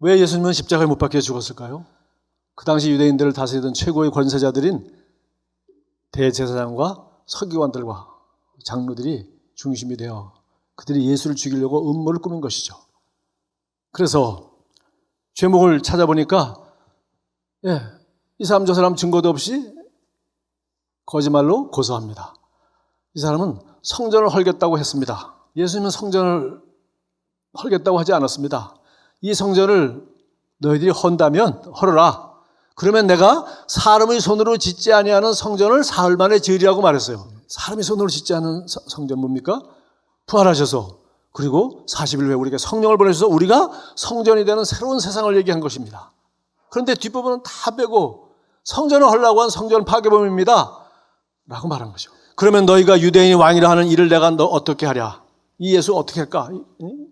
왜 예수님은 십자가에 못 박혀 죽었을까요? 그 당시 유대인들을 다스리던 최고의 권세자들인 대제사장과 서기관들과 장로들이 중심이 되어 그들이 예수를 죽이려고 음모를 꾸민 것이죠. 그래서 죄목을 찾아보니까 이 사람 저 사람 증거도 없이 거짓말로 고소합니다. 이 사람은 성전을 헐겠다고 했습니다. 예수님은 성전을 헐겠다고 하지 않았습니다. 이 성전을 너희들이 헐어라. 그러면 내가 사람의 손으로 짓지 아니하는 성전을 사흘 만에 지으리라고 말했어요. 사람이 손으로 짓지 않은 성전 뭡니까? 부활하셔서 그리고 40일 후에 우리에게 성령을 보내셔서 우리가 성전이 되는 새로운 세상을 얘기한 것입니다. 그런데 뒷부분은 다 빼고 성전을 헐라고 한 성전 파괴범입니다 라고 말한 거죠. 그러면 너희가 유대인이 왕이라 하는 일을 내가 너 어떻게 하랴? 이 예수 어떻게 할까?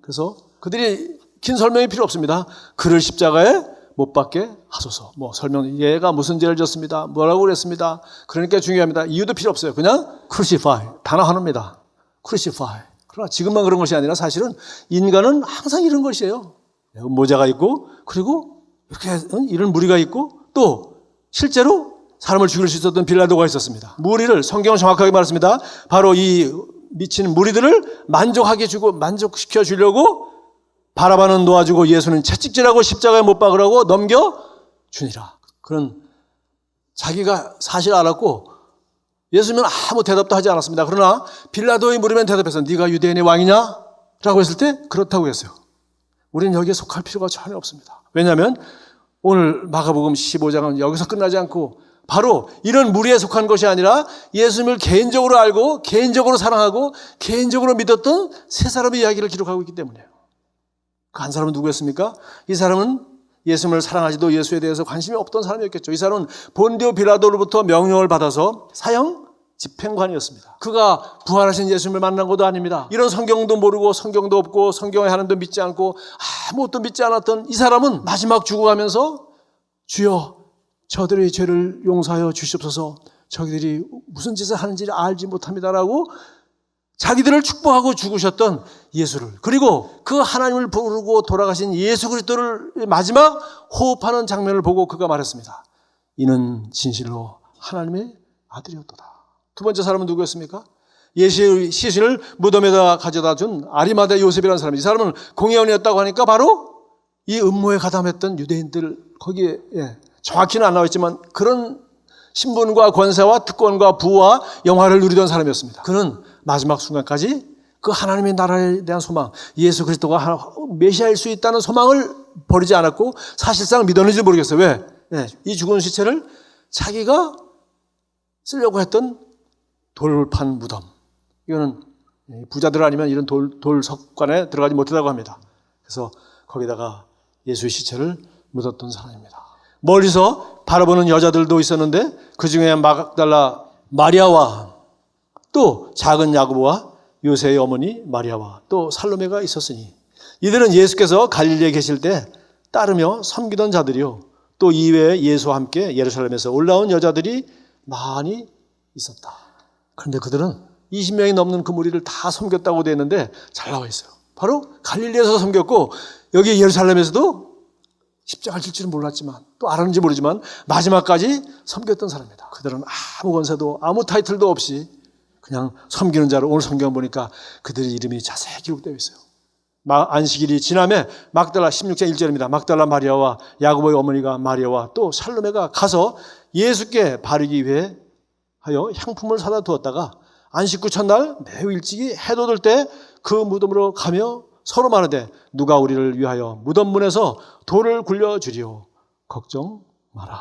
그래서 그들이 긴 설명이 필요 없습니다. 그를 십자가에 못 박게 하소서. 설명, 얘가 무슨 죄를 졌습니다. 뭐라고 그랬습니다. 그러니까 중요합니다. 이유도 필요 없어요. 그냥 crucify. 단어 하나입니다. crucify. 그러나 지금만 그런 것이 아니라 사실은 인간은 항상 이런 것이에요. 모자가 있고 그리고 이렇게 이런 무리가 있고 또 실제로 사람을 죽일 수 있었던 빌라도가 있었습니다. 무리를 성경은 정확하게 말했습니다. 바로 이 미친 무리들을 만족시켜 주려고 바라바는 놓아주고 예수는 채찍질하고 십자가에 못 박으라고 넘겨주니라. 그런 자기가 사실 알았고 예수님은 아무 대답도 하지 않았습니다. 그러나 빌라도의 물으면 대답해서 네가 유대인의 왕이냐? 라고 했을 때 그렇다고 했어요. 우리는 여기에 속할 필요가 전혀 없습니다. 왜냐하면 오늘 마가복음 15장은 여기서 끝나지 않고 바로 이런 무리에 속한 것이 아니라 예수님을 개인적으로 알고 개인적으로 사랑하고 개인적으로 믿었던 세 사람의 이야기를 기록하고 있기 때문이에요. 그 한 사람은 누구였습니까? 이 사람은 예수님을 사랑하지도 예수에 대해서 관심이 없던 사람이었겠죠. 이 사람은 본디오 빌라도로부터 명령을 받아서 사형 집행관이었습니다. 그가 부활하신 예수님을 만난 것도 아닙니다. 이런 성경도 모르고 성경도 없고 성경의 하나님도 믿지 않고 아무것도 믿지 않았던 이 사람은 마지막 죽어가면서 주여 저들의 죄를 용서하여 주시옵소서. 저기들이 무슨 짓을 하는지를 알지 못합니다라고 자기들을 축복하고 죽으셨던 예수를, 그리고 그 하나님을 부르고 돌아가신 예수 그리스도를 마지막 호흡하는 장면을 보고 그가 말했습니다. 이는 진실로 하나님의 아들이었도다. 두 번째 사람은 누구였습니까? 예수의 시신을 무덤에다 가져다 준 아리마대 요셉이라는 사람. 이 사람은 공회원이었다고 하니까 바로 이 음모에 가담했던 유대인들, 거기에 정확히는 안 나와있지만 그런 신분과 권세와 특권과 부와 영화를 누리던 사람이었습니다. 그는 마지막 순간까지 그 하나님의 나라에 대한 소망, 예수 그리스도가 메시아일 수 있다는 소망을 버리지 않았고 사실상 믿었는지 모르겠어요. 왜? 이 죽은 시체를 자기가 쓰려고 했던 돌판 무덤, 이거는 부자들 아니면 이런 돌석관에 들어가지 못하다고 합니다. 그래서 거기다가 예수의 시체를 묻었던 사람입니다. 멀리서 바라보는 여자들도 있었는데 그 중에 마각달라 마리아와 또 작은 야고보와 요새의 어머니 마리아와 또 살로메가 있었으니 이들은 예수께서 갈릴리에 계실 때 따르며 섬기던 자들이요 또 이외에 예수와 함께 예루살렘에서 올라온 여자들이 많이 있었다. 그런데 그들은 20명이 넘는 그 무리를 다 섬겼다고 되어 있는데 잘 나와 있어요. 바로 갈릴리에서 섬겼고 여기 예루살렘에서도 십자가를 질 줄은 몰랐지만 또 알았는지 모르지만 마지막까지 섬겼던 사람입니다. 그들은 아무 권세도 아무 타이틀도 없이 그냥 섬기는 자로, 오늘 성경 보니까 그들의 이름이 자세히 기록되어 있어요. 안식일이 지남에 막달라 16장 1절입니다. 막달라 마리아와 야고보의 어머니가 마리아와 또 살로메가 가서 예수께 바르기 위해 하여 향품을 사다 두었다가 안식 후 첫날 매우 일찍이 해 돋을 때 그 무덤으로 가며 서로 말하되 누가 우리를 위하여 무덤 문에서 돌을 굴려주리오. 걱정 마라.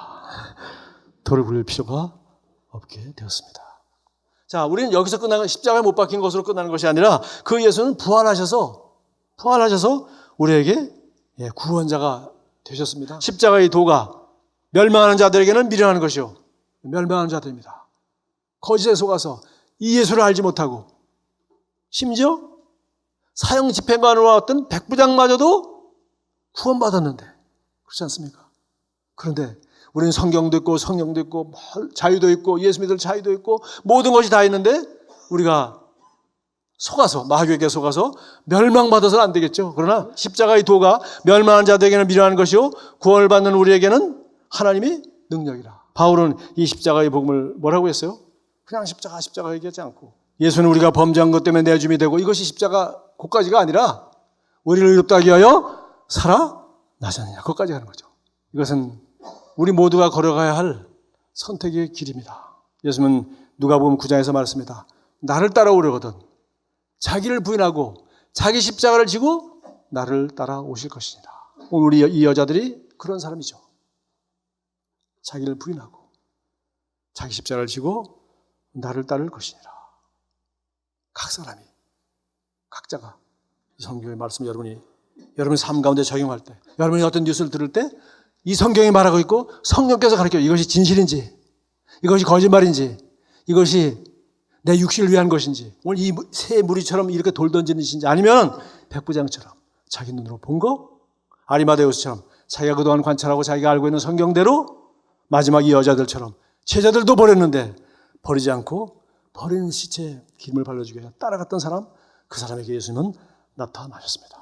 돌을 굴릴 필요가 없게 되었습니다. 자, 우리는 여기서 끝나는, 십자가에 못 박힌 것으로 끝나는 것이 아니라 그 예수는 부활하셔서 우리에게 구원자가 되셨습니다. 십자가의 도가 멸망하는 자들에게는 미련한 것이요 멸망하는 자들입니다. 거짓에 속아서 이 예수를 알지 못하고 심지어 사형 집행관으로 왔던 백부장마저도 구원받았는데 그렇지 않습니까? 그런데 우리는 성경도 있고 성령도 있고 자유도 있고 예수 믿을 자유도 있고 모든 것이 다 있는데 우리가 속아서, 마귀에게 속아서 멸망받아서는 안 되겠죠. 그러나 십자가의 도가 멸망한 자들에게는 미련한 것이요 구원을 받는 우리에게는 하나님의 능력이라. 바울은 이 십자가의 복음을 뭐라고 했어요? 그냥 십자가 얘기하지 않고 예수는 우리가 범죄한 것 때문에 내줌이 되고 이것이 십자가 그까지가 아니라 우리를 의롭다 하기 위하여 살아나셨느냐. 그것까지 하는 거죠. 이것은 우리 모두가 걸어가야 할 선택의 길입니다. 예수님은 누가복음 9장에서 말했습니다. 나를 따라오려거든 자기를 부인하고 자기 십자가를 지고 나를 따라오실 것이니라. 우리 이 여자들이 그런 사람이죠. 자기를 부인하고 자기 십자가를 지고 나를 따를 것이니라. 각 사람이 각자가 이 성경의 말씀 여러분의 삶 가운데 적용할 때 여러분이 어떤 뉴스를 들을 때 이 성경이 말하고 있고 성령께서 가르쳐요. 이것이 진실인지 이것이 거짓말인지 이것이 내 육신을 위한 것인지 오늘 이 새 무리처럼 이렇게 돌 던지는 것인지 아니면 백부장처럼 자기 눈으로 본 거 아리마데우스처럼 자기가 그동안 관찰하고 자기가 알고 있는 성경대로 마지막 이 여자들처럼 제자들도 버렸는데 버리지 않고 버리는 시체에 기름을 발라주기 위해 따라갔던 사람 그 사람에게 예수님은 나타나셨습니다.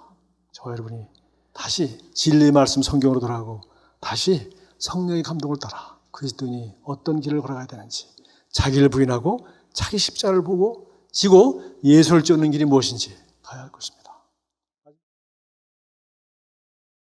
저와 여러분이 다시 진리의 말씀 성경으로 돌아가고 다시 성령의 감동을 따라 그리스도인이 어떤 길을 걸어가야 되는지 자기를 부인하고 자기 십자가를 보고 지고 예수를 쫓는 길이 무엇인지 가야 할 것입니다.